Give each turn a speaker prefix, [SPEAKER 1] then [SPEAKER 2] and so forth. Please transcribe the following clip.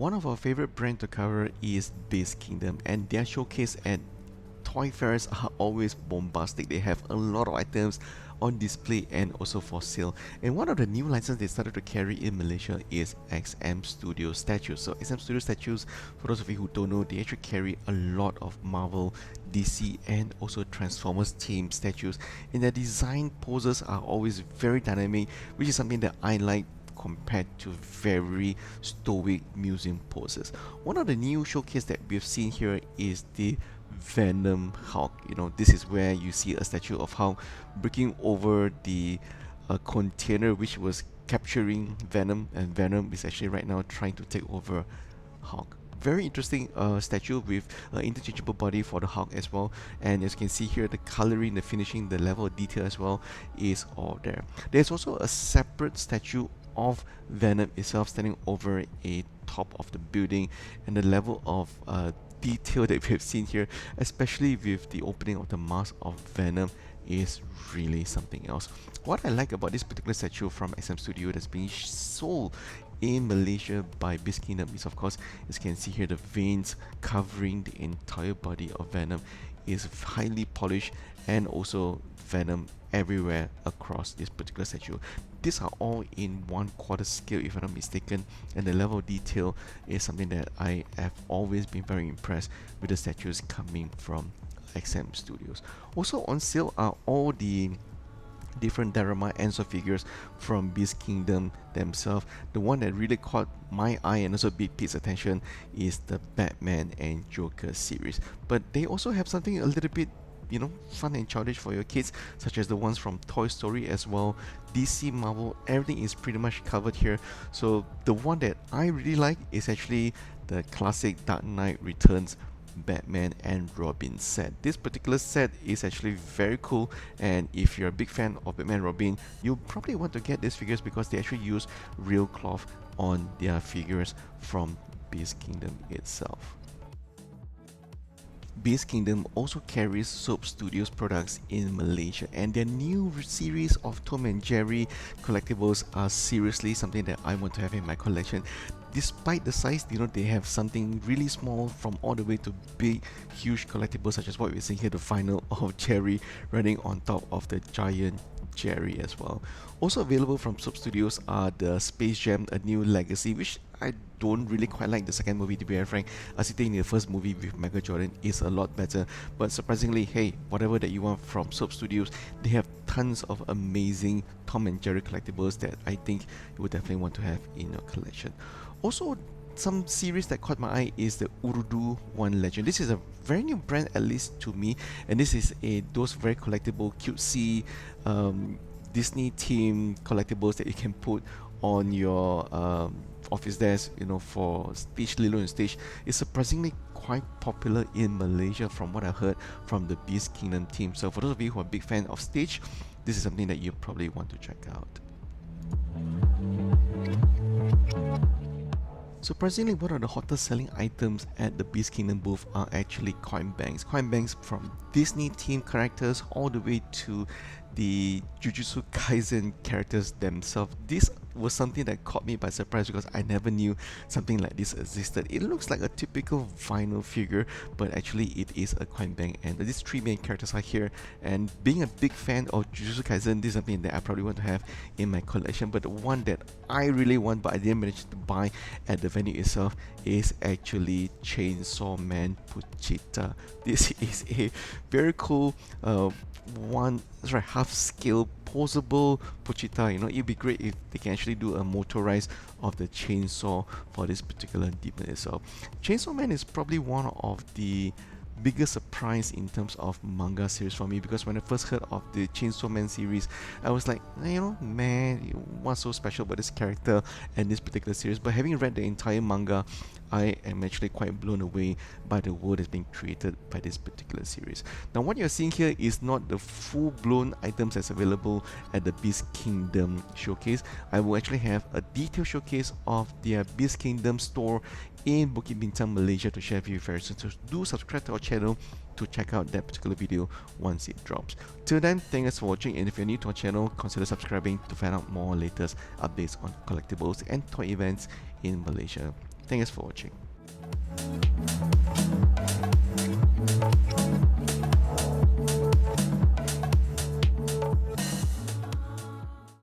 [SPEAKER 1] One of our favorite brand to cover is Beast Kingdom, and their showcase at toy fairs are always bombastic. They have a lot of items on display and also for sale. And one of the new licenses they started to carry in Malaysia is XM Studio statues. So XM Studio statues, for those of you who don't know, they actually carry a lot of Marvel, DC and also Transformers themed statues, and their design poses are always very dynamic, which is something that I like compared to very stoic museum poses. One of the new showcase that we've seen here is the Venom Hulk. This is where you see a statue of Hulk breaking over the container which was capturing Venom, and Venom is actually right now trying to take over Hulk. Very interesting statue with interchangeable body for the Hulk as well, and as you can see here, the coloring, the finishing, the level of detail as well is all there. There's also a separate statue of Venom itself standing over a top of the building, and the level of detail that we've seen here, especially with the opening of the mask of Venom, is really something else. What I like about this particular statue from XM Studio that's being sold in Malaysia by Beast Kingdom is, of course, as you can see here, the veins covering the entire body of Venom is highly polished, and also Venom everywhere across this particular statue. These are all in 1/4 scale if I'm not mistaken, and the level of detail is something that I have always been very impressed with the statues coming from XM Studios. Also on sale are all the different diorama Enso figures from Beast Kingdom themselves. The one that really caught my eye and also big Pete's attention is the Batman and Joker series. But they also have something a little bit fun and childish for your kids, such as the ones from Toy Story as well, DC, Marvel, everything is pretty much covered here. So the one that I really like is actually the classic Dark Knight Returns Batman and Robin set. This particular set is actually very cool, and if you're a big fan of Batman and Robin, you probably want to get these figures because they actually use real cloth on their figures from Beast Kingdom itself. Beast Kingdom also carries Soap Studios products in Malaysia, and their new series of Tom and Jerry collectibles are seriously something that I want to have in my collection. Despite the size, they have something really small from all the way to big, huge collectibles, such as what we're seeing here, the final of Jerry running on top of the giant Jerry as well. Also available from Soap Studios are the Space Jam: A New Legacy, which I don't really quite like the second movie, to be very frank. Sitting in the first movie with Michael Jordan is a lot better, but surprisingly, hey, whatever that you want from Soap Studios, they have tons of amazing Tom and Jerry collectibles that I think you would definitely want to have in your collection. Also, some series that caught my eye is the Urudu One Legend. This is a very new brand, at least to me, and this is those very collectible, cutesy Disney theme collectibles that you can put on your office desk, for Stitch, Lilo and Stitch. It's surprisingly quite popular in Malaysia from what I heard from the Beast Kingdom team. So for those of you who are a big fan of Stitch, this is something that you probably want to check out. Surprisingly, one of the hottest selling items at the Beast Kingdom booth are actually coin banks. Coin banks from Disney themed characters all the way to the Jujutsu Kaisen characters themselves. This was something that caught me by surprise because I never knew something like this existed. It looks like a typical vinyl figure, but actually it is a coin bank, and these three main characters are here. And being a big fan of Jujutsu Kaisen, this is something that I probably want to have in my collection. But the one that I really want but I didn't manage to buy at the venue itself is actually Chainsaw Man Pochita. This is a very cool half scale posable Pochita. It'd be great if they can actually do a motorized of the chainsaw for this particular demon itself. Chainsaw Man is probably one of the biggest surprise in terms of manga series for me, because when I first heard of the Chainsaw Man series, I was like, man, what's so special about this character and this particular series? But having read the entire manga, I am actually quite blown away by the world that's being created by this particular series. Now, what you're seeing here is not the full-blown items that's available at the Beast Kingdom showcase. I will actually have a detailed showcase of their Beast Kingdom store in Bukit Bintang, Malaysia to share with you very soon. So do subscribe to our channel to check out that particular video once it drops. Till then, thanks for watching, and if you're new to our channel, consider subscribing to find out more latest updates on collectibles and toy events in Malaysia. Thanks for watching.